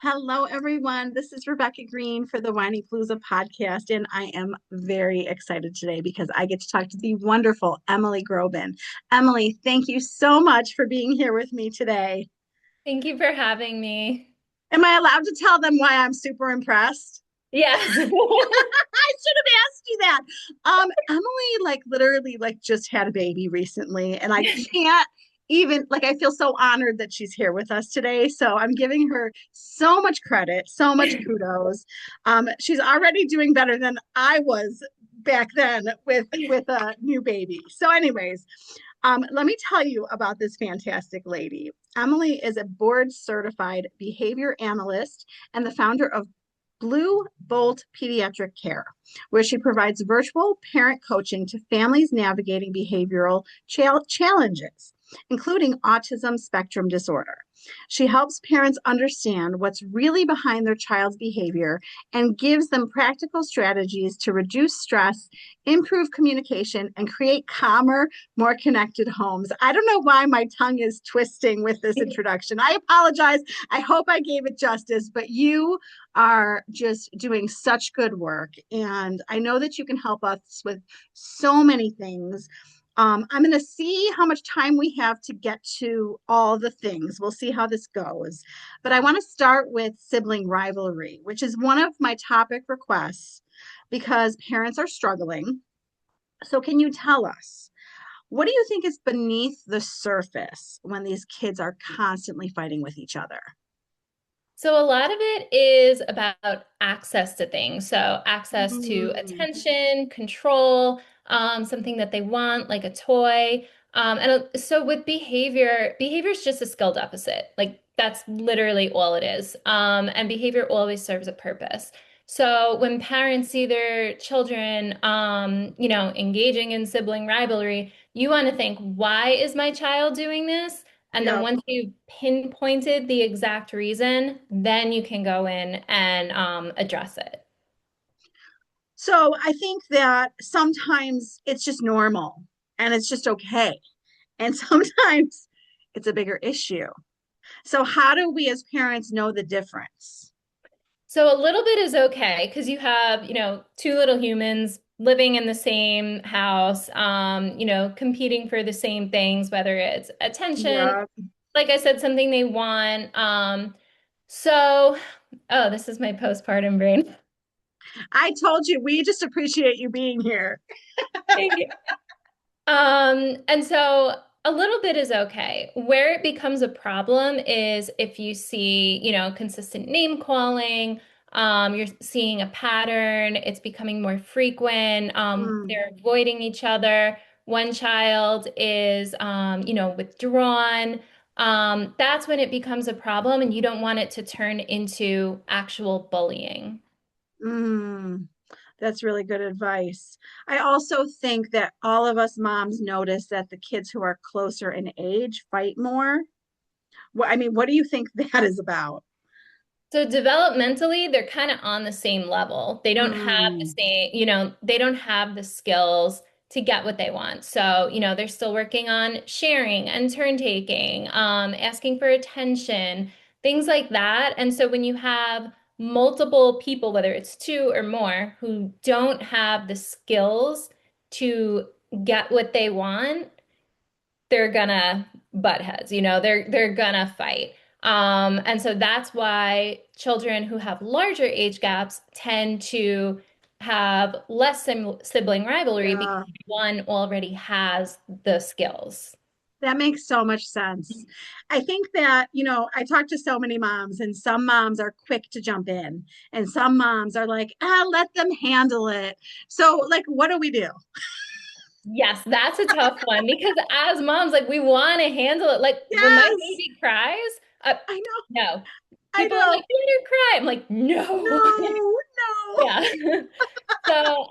Hello, everyone. This is Rebecca Green for the Whinypaluza Podcast, and I am very excited today because I get to talk to the wonderful Emily Groben. Emily, thank you so much for being here with me today. Thank you for having me. Am I allowed to tell them why I'm super impressed? Yes. I should have asked you that. Emily, literally, just had a baby recently, and I can't even I feel so honored that she's here with us today. So I'm giving her so much credit, so much kudos. She's already doing better than I was back then with a new baby. So, anyways, let me tell you about this fantastic lady. Emily is a board certified behavior analyst and the founder of Blue Bolt Pediatric Care, where she provides virtual parent coaching to families navigating behavioral challenges, including autism spectrum disorder. She helps parents understand what's really behind their child's behavior and gives them practical strategies to reduce stress, improve communication, and create calmer, more connected homes. I don't know why my tongue is twisting with this introduction. I apologize. I hope I gave it justice, but you are just doing such good work. And I know that you can help us with so many things. I'm going to see how much time we have to get to all the things. We'll see how this goes. But I want to start with sibling rivalry, which is one of my topic requests because parents are struggling. So, can you tell us, what do you think is beneath the surface when these kids are constantly fighting with each other? So a lot of it is about access to things. So access to Mm, attention, control, something that they want, like a toy. So with behavior is just a skill deficit. Like that's literally all it is. And behavior always serves a purpose. So when parents see their children, engaging in sibling rivalry, you want to think, why is my child doing this? And then yep. once you've pinpointed the exact reason, then you can go in and address it. So I think that sometimes it's just normal and it's just okay. And sometimes it's a bigger issue. So, how do we as parents know the difference? So a little bit is okay because you have, two little humans living in the same house, competing for the same things, whether it's attention, Yeah. like I said, something they want. So, oh, this is my postpartum brain. I told you, we just appreciate you being here. Thank you. And so a little bit is okay. Where it becomes a problem is if you see, consistent name calling, you're seeing a pattern, it's becoming more frequent, Mm, they're avoiding each other. One child is, withdrawn. That's when it becomes a problem, and you don't want it to turn into actual bullying. mm, that's really good advice. I also think that all of us moms notice that the kids who are closer in age fight more. What do you think that is about? So developmentally, they're kind of on the same level. They don't have the Mm, same, they don't have the skills to get what they want. So, they're still working on sharing and turn taking, asking for attention, things like that. And so when you have multiple people, whether it's two or more, who don't have the skills to get what they want, they're gonna butt heads, they're gonna fight. And so that's why children who have larger age gaps tend to have less sibling rivalry because yeah. one already has the skills. That makes so much sense. I think that, I talk to so many moms, and some moms are quick to jump in, and some moms are like, let them handle it. So, what do we do? Yes, that's a tough one because as moms, like we want to handle it. Like when my Yes, baby cries, I know, no. I People are like, know. let her cry. I'm like, no. No, no. Yeah. So,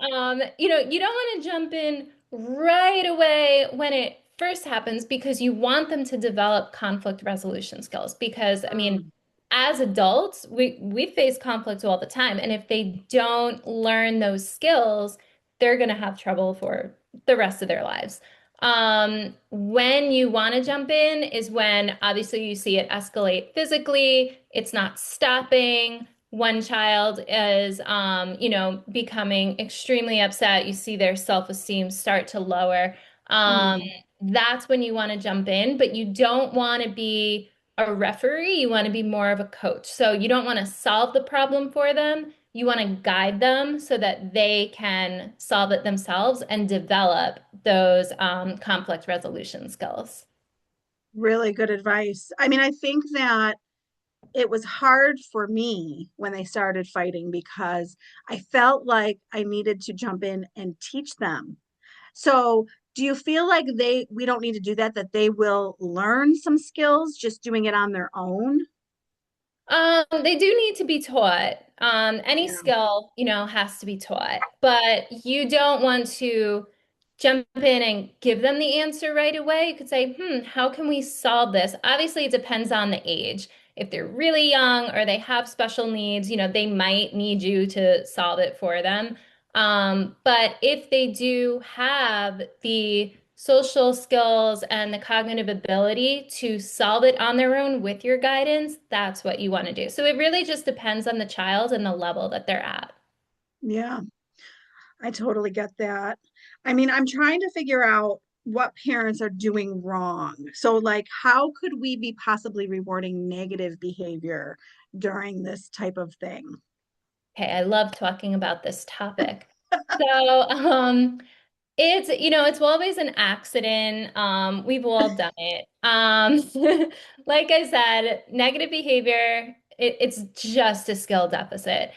you don't want to jump in right away when it first happens because you want them to develop conflict resolution skills. Because, I mean, Mm, as adults, we face conflict all the time. And if they don't learn those skills, they're going to have trouble for the rest of their lives. When you want to jump in is when obviously you see it escalate physically, it's not stopping. One child is, becoming extremely upset. You see their self-esteem start to lower. Um, Mm. that's when you want to jump in, but you don't want to be a referee. You want to be more of a coach. So you don't want to solve the problem for them. You want to guide them so that they can solve it themselves and develop those conflict resolution skills. Really good advice. I mean, I think that it was hard for me when they started fighting because I felt like I needed to jump in and teach them. So, do you feel like we don't need to do that, that they will learn some skills just doing it on their own? They do need to be taught. Any Yeah. skill, has to be taught, but you don't want to jump in and give them the answer right away. You could say, how can we solve this? Obviously, it depends on the age. If they're really young or they have special needs, they might need you to solve it for them. But if they do have the social skills and the cognitive ability to solve it on their own with your guidance, that's what you want to do. So it really just depends on the child and the level that they're at. Yeah, I totally get that. I mean, I'm trying to figure out what parents are doing wrong. So, like, how could we be possibly rewarding negative behavior during this type of thing? Okay, I love talking about this topic. So, it's always an accident. We've all done it. Like I said, negative behavior, it's just a skill deficit.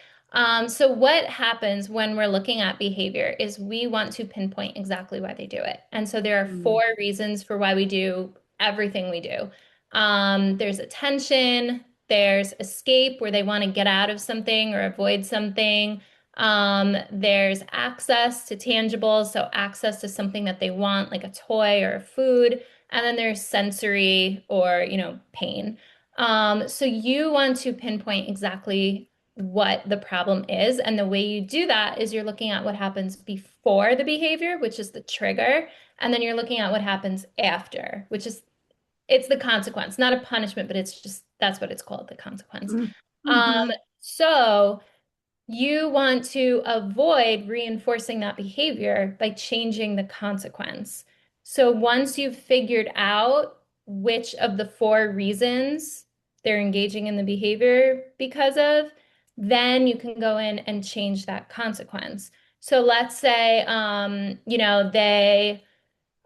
So what happens when we're looking at behavior is we want to pinpoint exactly why they do it. And so there are Mm. four reasons for why we do everything we do. There's attention, there's escape, where they want to get out of something or avoid something. There's access to tangibles, so access to something that they want, like a toy or a food. And then there's sensory or, pain. So you want to pinpoint exactly what the problem is. And the way you do that is you're looking at what happens before the behavior, which is the trigger. And then you're looking at what happens after, which is it's the consequence, not a punishment, but it's just that's what it's called, the consequence. Mm. Um, Hmm. so you want to avoid reinforcing that behavior by changing the consequence. So once you've figured out which of the four reasons they're engaging in the behavior because of, then you can go in and change that consequence. So let's say, they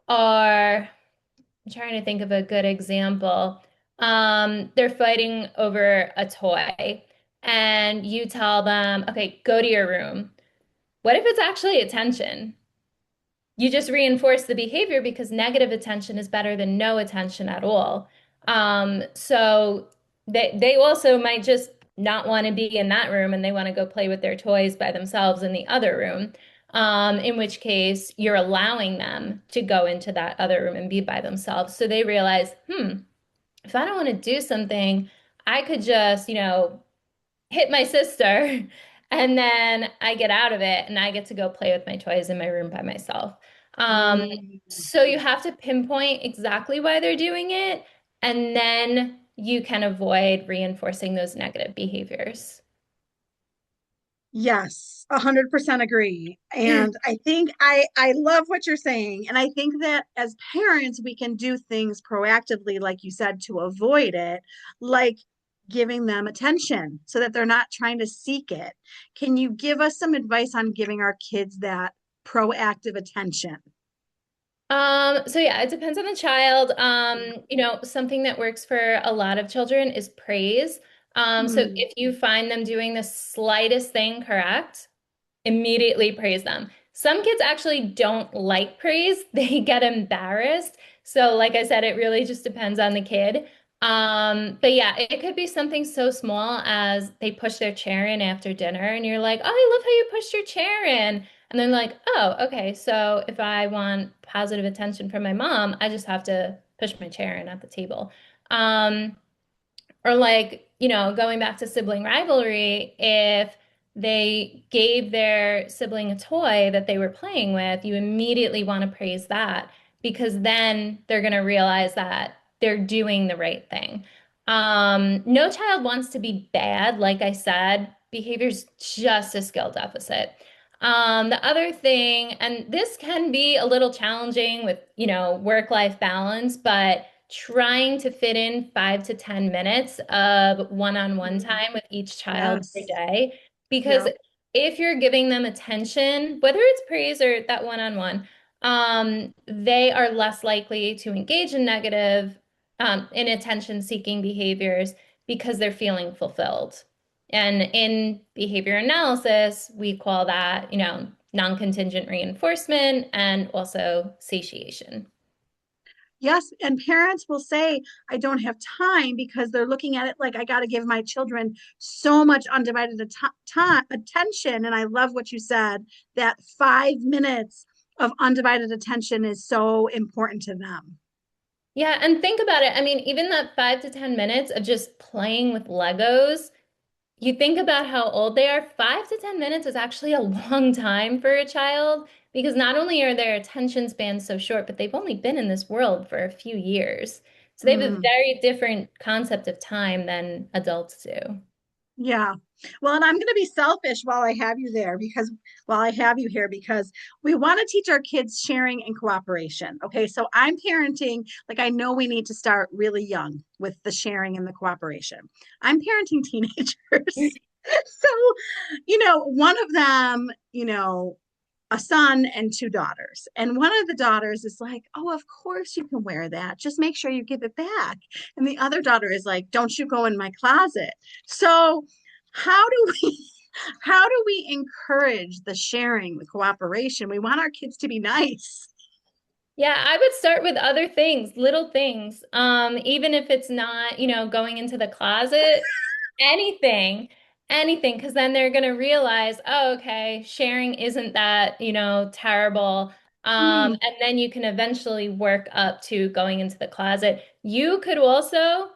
are, I'm trying to think of a good example. They're fighting over a toy, and you tell them, okay, go to your room. What if it's actually attention? You just reinforce the behavior because negative attention is better than no attention at all. So they also might just not want to be in that room and they want to go play with their toys by themselves in the other room. In which case you're allowing them to go into that other room and be by themselves. So they realize, if I don't want to do something, I could just, hit my sister and then I get out of it and I get to go play with my toys in my room by myself. Um, Mm. so you have to pinpoint exactly why they're doing it, and then you can avoid reinforcing those negative behaviors. Yes, 100% agree. And I think I love what you're saying. And I think that as parents, we can do things proactively, like you said, to avoid it, like giving them attention so that they're not trying to seek it. Can you give us some advice on giving our kids that proactive attention? So yeah, it depends on the child. Something that works for a lot of children is praise. So Mm. if you find them doing the slightest thing correct, immediately praise them. Some kids actually don't like praise. They get embarrassed. So like I said, it really just depends on the kid. But yeah, it could be something so small as they push their chair in after dinner and you're like, "Oh, I love how you pushed your chair in." And then like, "Oh, okay. So if I want positive attention from my mom, I just have to push my chair in at the table." Um, or like, going back to sibling rivalry, if they gave their sibling a toy that they were playing with, you immediately want to praise that because then they're going to realize that they're doing the right thing. No child wants to be bad. Like I said, behavior's just a skill deficit. The other thing, and this can be a little challenging with, work-life balance, but trying to fit in 5 to 10 minutes of one-on-one Mm, time with each child per yes. day. Because Yeah. if you're giving them attention, whether it's praise or that one-on-one, they are less likely to engage in negative, in attention-seeking behaviors because they're feeling fulfilled. And in behavior analysis, we call that, non-contingent reinforcement and also satiation. Yes, and parents will say, I don't have time because they're looking at it like I got to give my children so much undivided time, attention. And I love what you said, that 5 minutes of undivided attention is so important to them. Yeah, and think about it. I mean, even that 5 to 10 minutes of just playing with Legos, you think about how old they are, 5 to 10 minutes is actually a long time for a child because not only are their attention spans so short, but they've only been in this world for a few years. So they have a Mm. very different concept of time than adults do. Yeah. Well, and I'm going to be selfish while I have you there because while I have you here, because we want to teach our kids sharing and cooperation. Okay. So I'm parenting, like I know we need to start really young with the sharing and the cooperation. I'm parenting teenagers. So, one of them, a son and two daughters. And one of the daughters is like, oh, of course you can wear that. Just make sure you give it back. And the other daughter is like, don't you go in my closet. So how do we how do we encourage the sharing, the cooperation? We want our kids to be nice. Yeah, I would start with other things, little things. Even if it's not, going into the closet, anything, anything, because then they're going to realize, oh, okay, sharing isn't that, terrible. Mm, And then you can eventually work up to going into the closet. You could also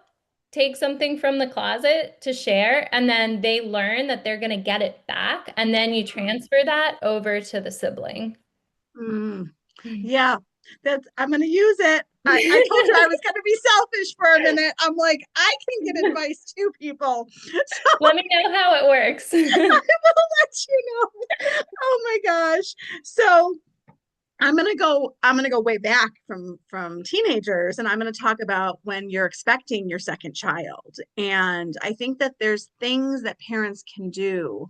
take something from the closet to share, and then they learn that they're going to get it back, and then you transfer that over to the sibling. mm. Yeah, that's I'm gonna use it. I told you I was gonna be selfish for a minute. I'm like, I can get advice too, people. So Let me know how it works. I will let you know. Oh my gosh. So I'm gonna go way back from teenagers, and I'm gonna talk about when you're expecting your second child. And I think that there's things that parents can do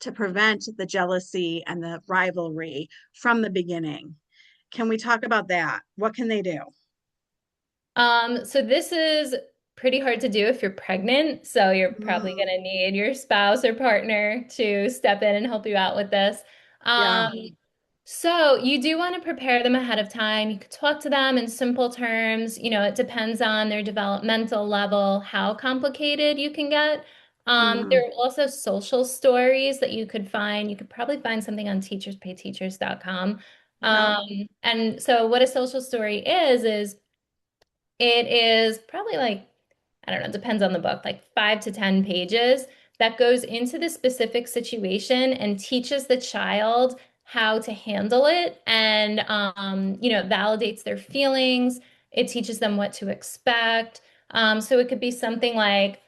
to prevent the jealousy and the rivalry from the beginning. Can we talk about that? What can they do? So this is pretty hard to do if you're pregnant. So you're probably going Mm, to need your spouse or partner to step in and help you out with this. yeah. So you do want to prepare them ahead of time. You could talk to them in simple terms. It depends on their developmental level, how complicated you can get. There Mm, are also social stories that you could find. You could probably find something on teacherspayteachers.com. yeah. And so what a social story is it is probably like, I don't know, depends on the book, like 5 to 10 pages that goes into the specific situation and teaches the child how to handle it and, validates their feelings. It teaches them what to expect. So it could be something like,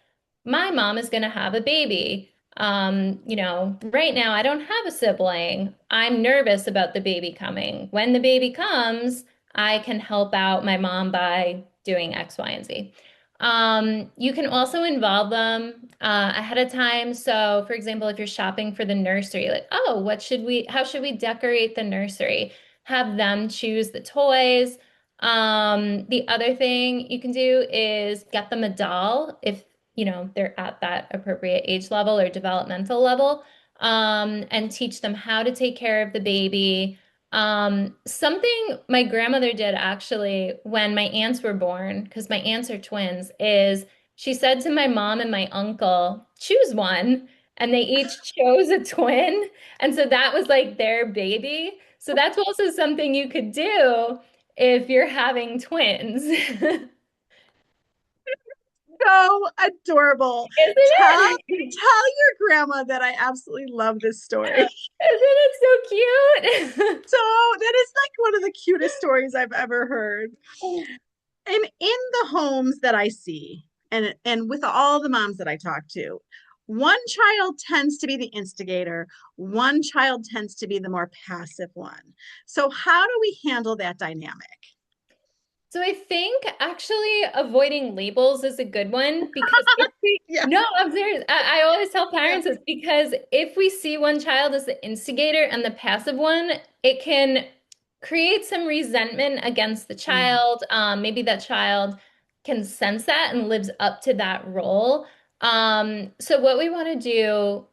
my mom is going to have a baby. Right now I don't have a sibling. I'm nervous about the baby coming. When the baby comes, I can help out my mom by doing X, Y, and Z. You can also involve them ahead of time. So, for example, if you're shopping for the nursery, like, oh, how should we decorate the nursery? Have them choose the toys. The other thing you can do is get them a doll if, they're at that appropriate age level or developmental level, and teach them how to take care of the baby. Something my grandmother did actually when my aunts were born, because my aunts are twins, is she said to my mom and my uncle, choose one. And they each chose a twin. And so that was like their baby. So that's also something you could do if you're having twins. Isn't So adorable. Tell it? tell your grandma that I absolutely love this story. Isn't it so cute? So that is like one of the cutest stories I've ever heard. And in the homes that I see, and with all the moms that I talk to, one child tends to be the instigator, one child tends to be the more passive one. So how do we handle that dynamic? So I think actually avoiding labels is a good one because if we, Yeah, no, I'm serious. I always tell yeah. parents this because if we see one child as the instigator and the passive one, it can create some resentment against the Mm, child. Maybe that child can sense that and lives up to that role. So what we want to do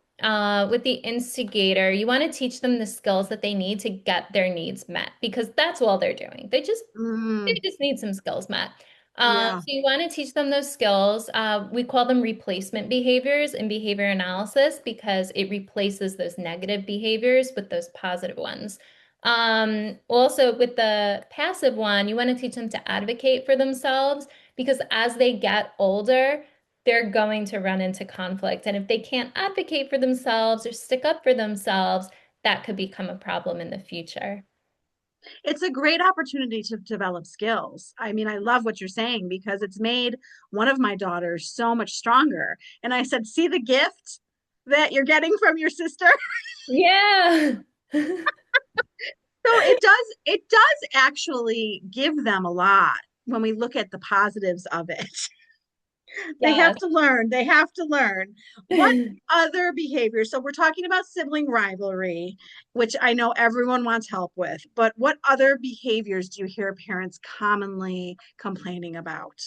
with the instigator, you want to teach them the skills that they need to get their needs met because that's all they're doing. They mm, just need some skills met. yeah. So you want to teach them those skills. We call them replacement behaviors in behavior analysis because it replaces those negative behaviors with those positive ones. Also, with the passive one, you want to teach them to advocate for themselves because as they get older, they're going to run into conflict. And if they can't advocate for themselves or stick up for themselves, that could become a problem in the future. It's a great opportunity to develop skills. I mean, I love what you're saying because it's made one of my daughters so much stronger. And I said, see the gift that you're getting from your sister? Yeah. So it does actually give them a lot when we look at the positives of it. They have Yes. to learn. They have to learn. What other behaviors? So we're talking about sibling rivalry, which I know everyone wants help with, but what other behaviors do you hear parents commonly complaining about?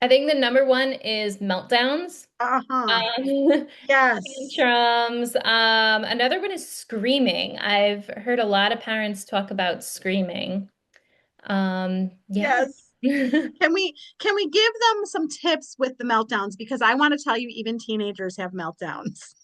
I think the number one is meltdowns, Uh-huh. um, Yes. tantrums. Another one is screaming. I've heard a lot of parents talk about screaming. Yeah. Yes. Can we give them some tips with the meltdowns? Because I want to tell you, even teenagers have meltdowns.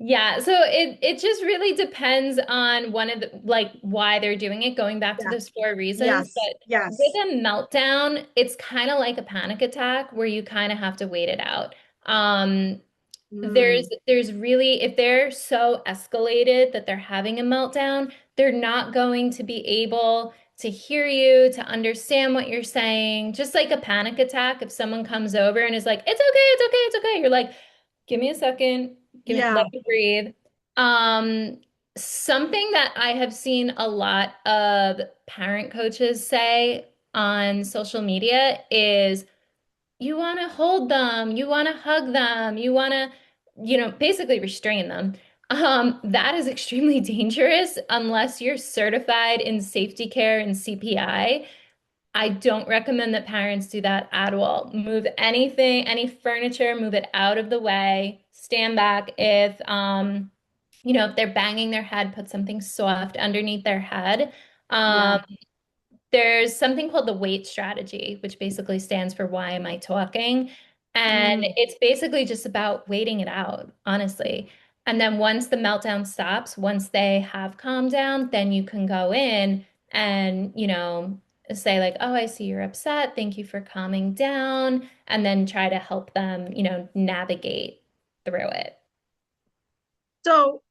Yeah, so it just really depends on one of the like why they're doing it, going back to Yeah. those four reasons. Yes. But with Yes. a meltdown, it's kind of like a panic attack where you kind of have to wait it out. Um, Mm, there's really if they're so escalated that they're having a meltdown, they're not going to be able to hear you, to understand what you're saying. Just like a panic attack, if someone comes over and is like, "It's okay, it's okay, it's okay." You're like, "Give me a second. yeah. Let me breathe." Um, Something that I have seen a lot of parent coaches say on social media is you want to hold them, you want to hug them, you want to, basically restrain them. That is extremely dangerous unless you're certified in safety care and CPI. I don't recommend that parents do that at all. Move anything, any furniture, move it out of the way. Stand back if they're banging their head, put something soft underneath their head. Yeah. Um, there's something called the wait strategy, which basically stands for why am I talking? And Mm, it's basically just about waiting it out, honestly. And then once the meltdown stops, once they have calmed down, then you can go in and, say like, "Oh, I see you're upset. Thank you for calming down." And then try to help them, navigate through it. so,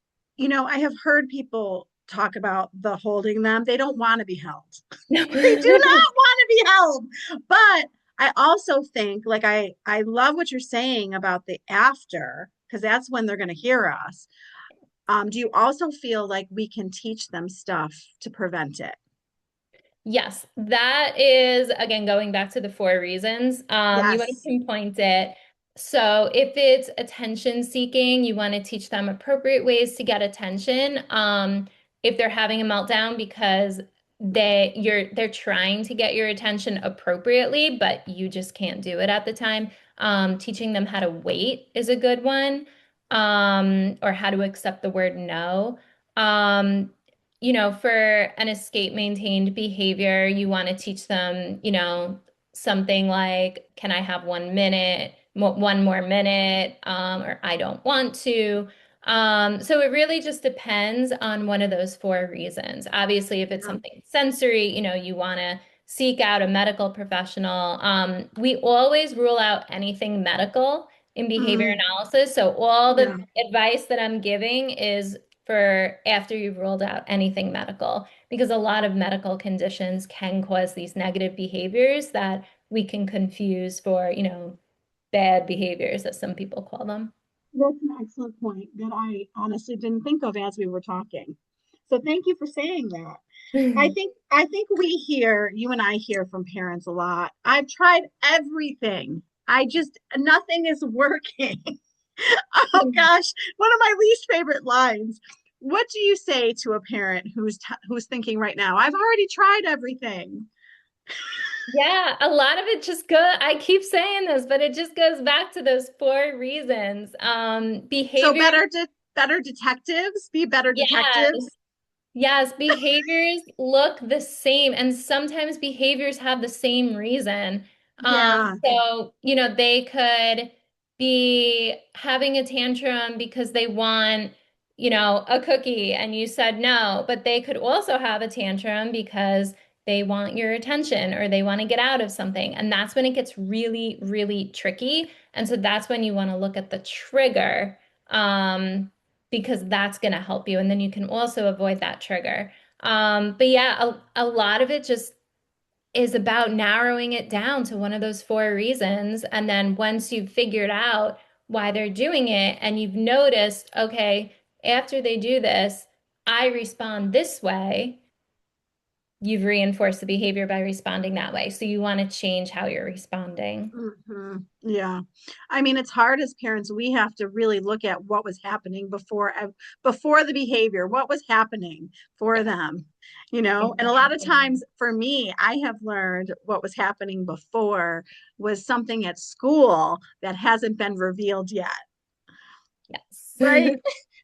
I have heard people talk about the holding them. They don't want to be held. They do not want to be held. But I also think, like, I love what you're saying about the after, because that's when they're going to hear us. Do you also feel like we can teach them stuff to prevent it? Yes, that is again going back to the four reasons. You want to Yes. pinpoint it. So if it's attention seeking, you want to teach them appropriate ways to get attention. If they're having a meltdown because they're trying to get your attention appropriately, but you just can't do it at the time. Teaching them how to wait is a good one, or how to accept the word no. Um, for an escape maintained behavior, you want to teach them, something like, "Can I have 1 minute, one more minute?" Or "I don't want to." So it really just depends on one of those four reasons. Obviously, if it's Yeah. something sensory, you want to seek out a medical professional. We always rule out anything medical in behavior Mm, analysis. So all the yeah. advice that I'm giving is for after you've ruled out anything medical, because a lot of medical conditions can cause these negative behaviors that we can confuse for, bad behaviors, as some people call them. That's an excellent point that I honestly didn't think of as we were talking. So thank you for saying that. I think we hear, you and I hear from parents a lot. I've tried everything. I just nothing is working. Oh gosh, one of my least favorite lines. What do you say to a parent who's thinking right now, I've already tried everything. Yeah, a lot of it just I keep saying this, but it just goes back to those four reasons. So Behavior, better detectives, be better yes. detectives. Yes, behaviors look the same, and sometimes behaviors have the same reason. Yeah. So, they could be having a tantrum because they want, a cookie, and you said no, but they could also have a tantrum because they want your attention or they want to get out of something. And that's when it gets really, really tricky. And so that's when you want to look at the trigger. Because that's going to help you. And then you can also avoid that trigger. But yeah, a lot of it just is about narrowing it down to one of those four reasons. And then once you've figured out why they're doing it and you've noticed, okay, after they do this, I respond this way, you've reinforced the behavior by responding that way. So you want to change how you're responding. Yeah. I mean, it's hard as parents. We have to really look at what was happening before the behavior, what was happening for Yeah, them, you know? And a lot of exactly. times for me, I have learned what was happening before was something at school that hasn't been revealed yet, Yes. right?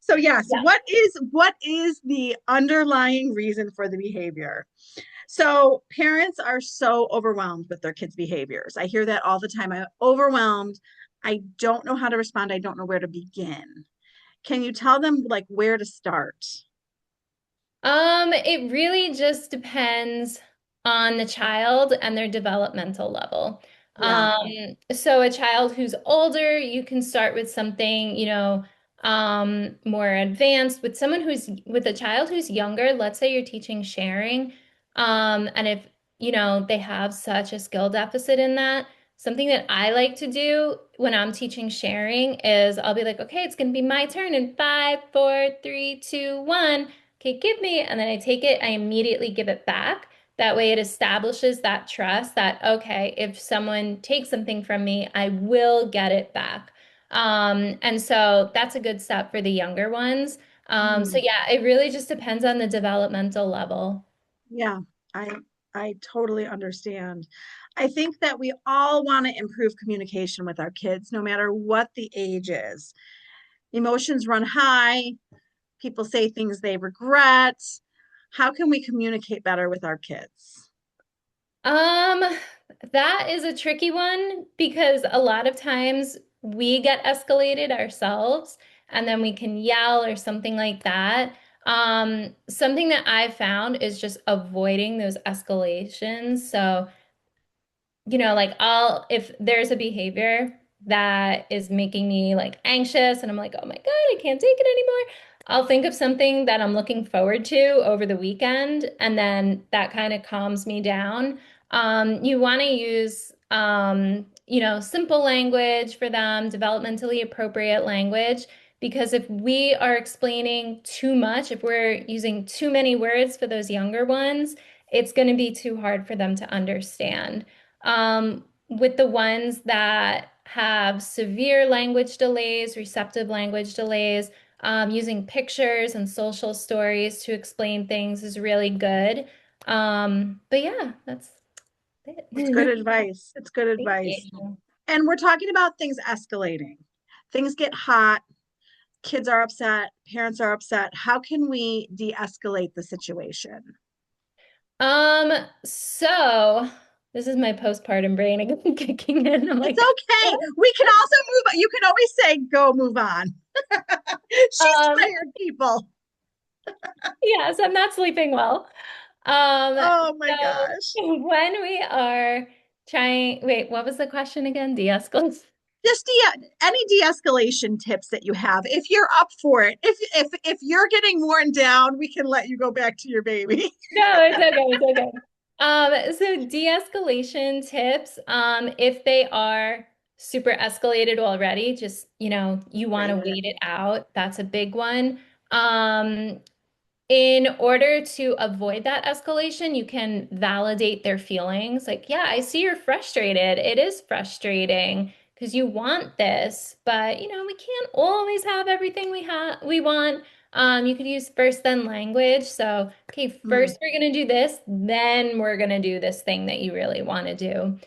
So yes, Yeah. what is the underlying reason for the behavior? So parents are so overwhelmed with their kids' behaviors. I hear that all the time. I'm overwhelmed. I don't know how to respond. I don't know where to begin. Can you tell them like where to start? It really just depends on the child and their developmental level. Yeah. So a child who's older, you can start with something, more advanced. With a child who's younger, let's say you're teaching sharing, and if, they have such a skill deficit in that, something that I like to do when I'm teaching sharing is I'll be like, okay, it's going to be my turn in 5, 4, 3, 2, 1. Okay, give me, and then I take it, I immediately give it back. That way it establishes that trust that, okay, if someone takes something from me, I will get it back. And so that's a good step for the younger ones. So Mm, yeah, it really just depends on the developmental level. yeah. I I totally understand. I think that we all want to improve communication with our kids, no matter what the age is. Emotions run high. People say things they regret. How can we communicate better with our kids? Um, that is a tricky one because a lot of times we get escalated ourselves and then we can yell or something like that. Something that I've found is just avoiding those escalations. So like if there's a behavior that is making me like anxious and I'm like, oh my God, I can't take it anymore. I'll think of something that I'm looking forward to over the weekend, and then that kind of calms me down. You want to use, simple language for them, developmentally appropriate language, because if we are explaining too much, if we're using too many words for those younger ones, it's going to be too hard for them to understand. With the ones that have severe language delays, receptive language delays, using pictures and social stories to explain things is really good. But yeah, that's It's good it. advice. It's good Thank advice. you. And we're talking about things escalating. Things get hot, kids are upset, parents are upset. How can we de escalate the situation? So this is my postpartum brain again kicking in. I'm It's like, okay. We can also move on. You can always say, go move on. She's um, tired, people. yes, I'm not sleeping well. Um, Oh my so gosh. when we are wait, what was the question again? De-escalate. just any de-escalation tips that you have, if you're up for it. If you're getting worn down, we can let you go back to your baby. No, it's okay. It's okay. So de-escalation tips, if they are super escalated already, just, you want to Right. wait it out. That's a big one. Um, in order to avoid that escalation, you can validate their feelings. Like, yeah, I see you're frustrated. It is frustrating because you want this, but we can't always have everything we want. You could use first then language. So, okay, Mm, first we're gonna do this, then we're gonna do this thing that you really want to do.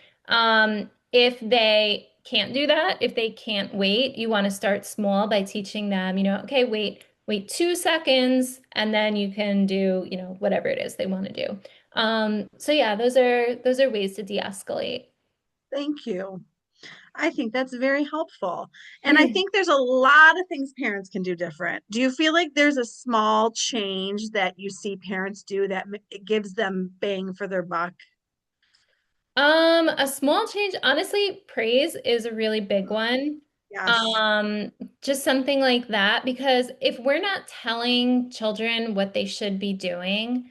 If they can't do that, if they can't wait, you want to start small by teaching them, okay, wait 2 seconds, and then you can do, whatever it is they want to do. So yeah, those are ways to de-escalate. thank you. I think that's very helpful. And I think there's a lot of things parents can do different. Do you feel like there's a small change that you see parents do that it gives them bang for their buck? A small change, honestly, praise is a really big one. Yes. Um, just something like that, because if we're not telling children what they should be doing,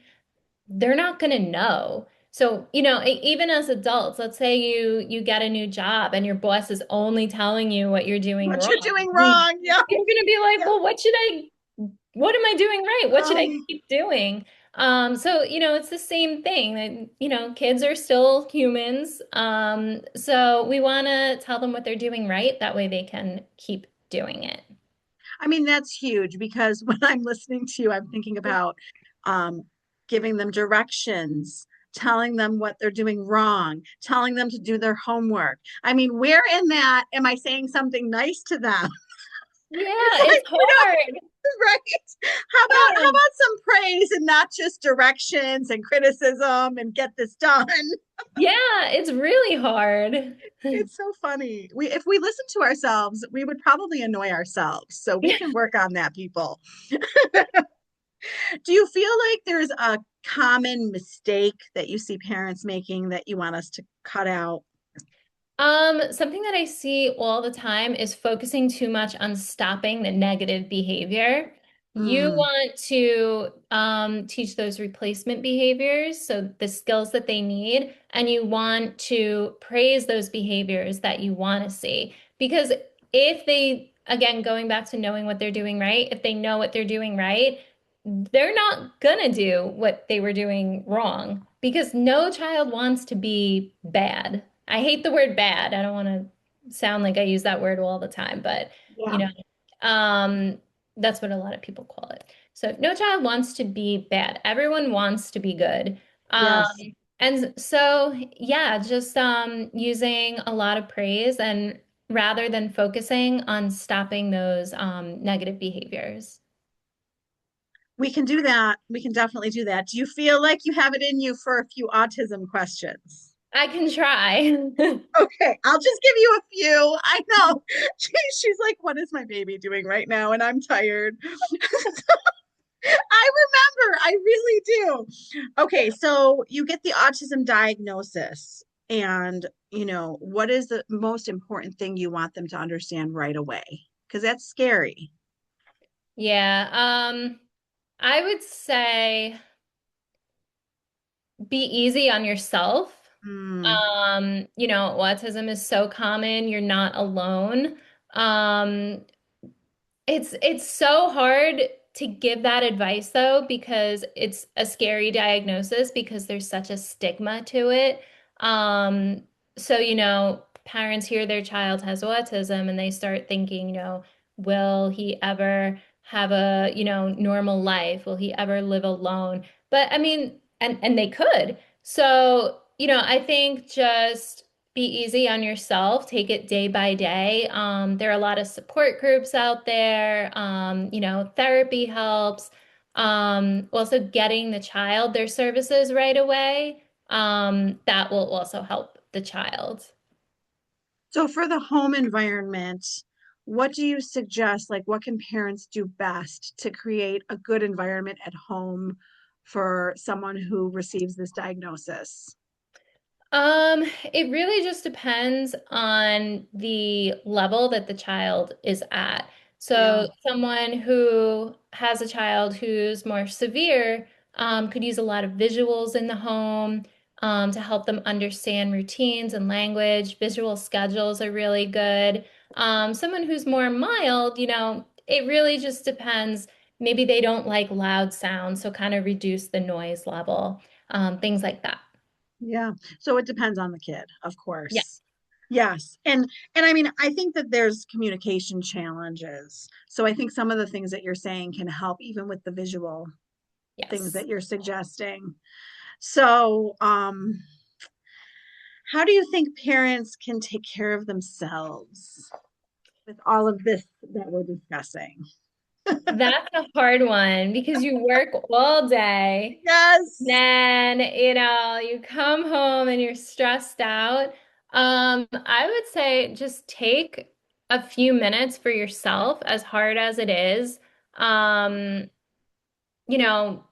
they're not going to know. So, even as adults, let's say you get a new job and your boss is only telling you what you're doing What you're wrong. doing You're wrong. Yeah. going to be like, Yeah. well, what am I doing right? What should I keep doing? So, it's the same thing that, kids are still humans. So we want to tell them what they're doing right. That way they can keep doing it. I mean, that's huge because when I'm listening to you, I'm thinking about um, giving them directions, telling them what they're doing wrong, telling them to do their homework. I mean, where in that am I saying something nice to them? It's Yeah, like, it's hard. right? How about some praise and not just directions and criticism and get this done? Yeah, it's really hard. It's so funny. If we listen to ourselves, we would probably annoy ourselves. So we can work on that, people. Do you feel like there's a common mistake that you see parents making that you want us to cut out? Something that I see all the time is focusing too much on stopping the negative behavior. You Mm, want to teach those replacement behaviors, so the skills that they need, and you want to praise those behaviors that you want to see. Because if they, again, going back to knowing what they're doing right, if they know what they're doing right, they're not gonna do what they were doing wrong because no child wants to be bad. I hate the word bad. I don't want to sound like I use that word all the time, but you yeah. know, um, that's what a lot of people call it. So no child wants to be bad. Everyone wants to be good. Um, Yes. and so yeah, just using a lot of praise and rather than focusing on stopping those negative behaviors. We can do that. We can definitely do that. Do you feel like you have it in you for a few autism questions? I can try. Okay, I'll just give you a few. I know. She's like, what is my baby doing right now? And I'm tired. I remember. I really do. Okay, so you get the autism diagnosis, and what is the most important thing you want them to understand right away? Because that's scary. Yeah, I would say be easy on yourself. Mm, Autism is so common, you're not alone. Um, it's so hard to give that advice though, because it's a scary diagnosis because there's such a stigma to it. Um, so, parents hear their child has autism and they start thinking, will he ever have a, normal life? Will he ever live alone? But I mean, and they could. So, I think just be easy on yourself, take it day by day. There are a lot of support groups out there. Therapy helps. Also getting the child their services right away. That will also help the child. so for the home environment, what do you suggest? Like, what can parents do best to create a good environment at home for someone who receives this diagnosis? It really just depends on the level that the child is at. Yeah. So someone who has a child who's more severe, could use a lot of visuals in the home, to help them understand routines and language. Visual schedules are really good. Someone who's more mild, it really just depends. Maybe they don't like loud sounds, so kind of reduce the noise level, things like that. Yeah. So it depends on the kid, of Yeah. course. Yes. And I mean, I think that there's communication challenges. So I think some of the things that you're saying can help even with the visual things Yes. that you're suggesting. So, how do you think parents can take care of themselves with all of this that we're discussing? That's a hard one because you work all day, Yes. then, you come home and you're stressed out. I would say just take a few minutes for yourself, as hard as it is. Um, you know,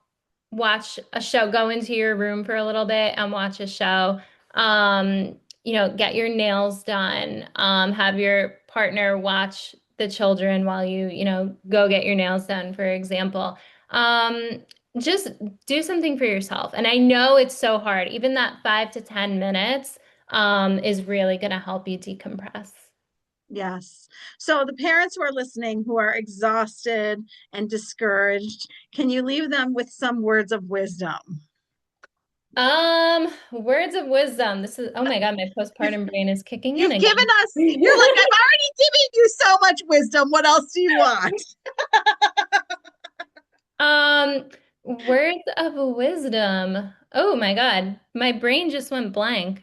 watch a show, go into your room for a little bit and watch a show. Get your nails done. Have your partner watch the children while you go get your nails done, for example. Um, just do something for yourself. And I know it's so hard. Even that 5 to 10 minutes, is really going to help you decompress. Yes. So the parents who are listening who are exhausted and discouraged, can you leave them with some words of wisdom? Words of wisdom. Oh my God, my postpartum brain is kicking in You've given again. us, you're like, I've already given you so much wisdom. What else do you want? Um, Words of wisdom. Oh my God, my brain just went blank.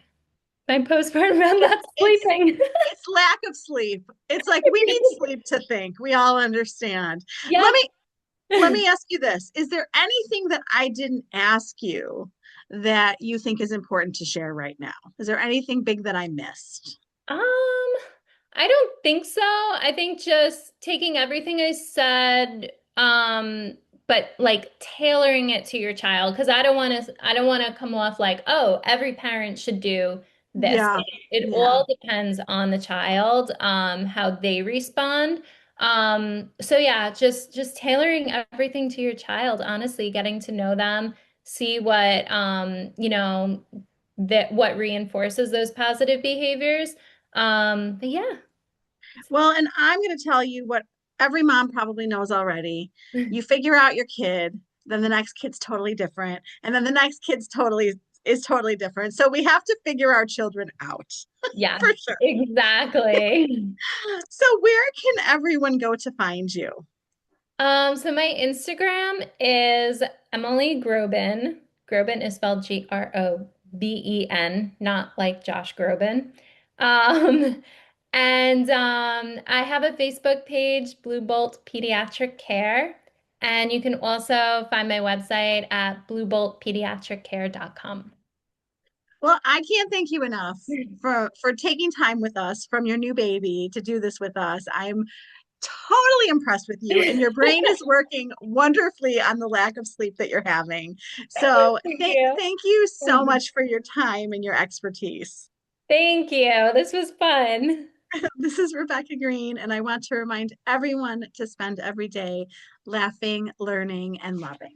My postpartum, I'm not It's sleeping. it's lack of sleep. It's like we need sleep to think. We all understand. Let Yep. me let me ask you this. Is there anything that I didn't ask you that you think is important to share right now? Is there anything big that I missed? Um, I don't think so. I think just taking everything I said, but like tailoring it to your child, because I don't want to come off like, oh, every parent should do this. Yeah. It Yeah. all depends on the child, how they respond. So yeah, just tailoring everything to your child, honestly, getting to know them, see what that what reinforces those positive behaviors. But yeah. Well, and I'm going to tell you what every mom probably knows already. You figure out your kid, then the next kid's totally different, and then the next kid's totally is totally different. So we have to figure our children out Yeah, for sure. exactly. So where can everyone go to find you? So my Instagram is Emily Groben. Groben is spelled Groben, not like Josh Groban. Um, and I have a Facebook page, Blue Bolt Pediatric Care. And you can also find my website at blueboltpediatriccare.com. Well, I can't thank you enough for taking time with us from your new baby to do this with us. I'm totally impressed with you, and your brain is working wonderfully on the lack of sleep that you're having. So Thank you. thank you so much for your time and your expertise. Thank you. This was fun. This is Rebecca Green, and I want to remind everyone to spend every day laughing, learning, and loving.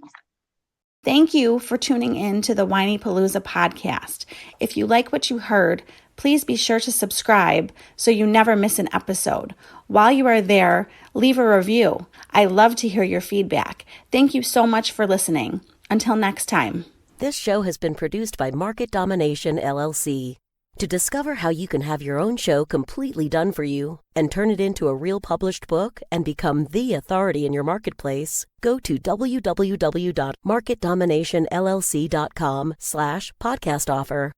Thank you for tuning in to the Whinypaluza Podcast. If you like what you heard, please be sure to subscribe so you never miss an episode. While you are there, leave a review. I love to hear your feedback. Thank you so much for listening. Until next time. This show has been produced by Market Domination, LLC. To discover how you can have your own show completely done for you and turn it into a real published book and become the authority in your marketplace, go to www.marketdominationllc.com/podcast offer.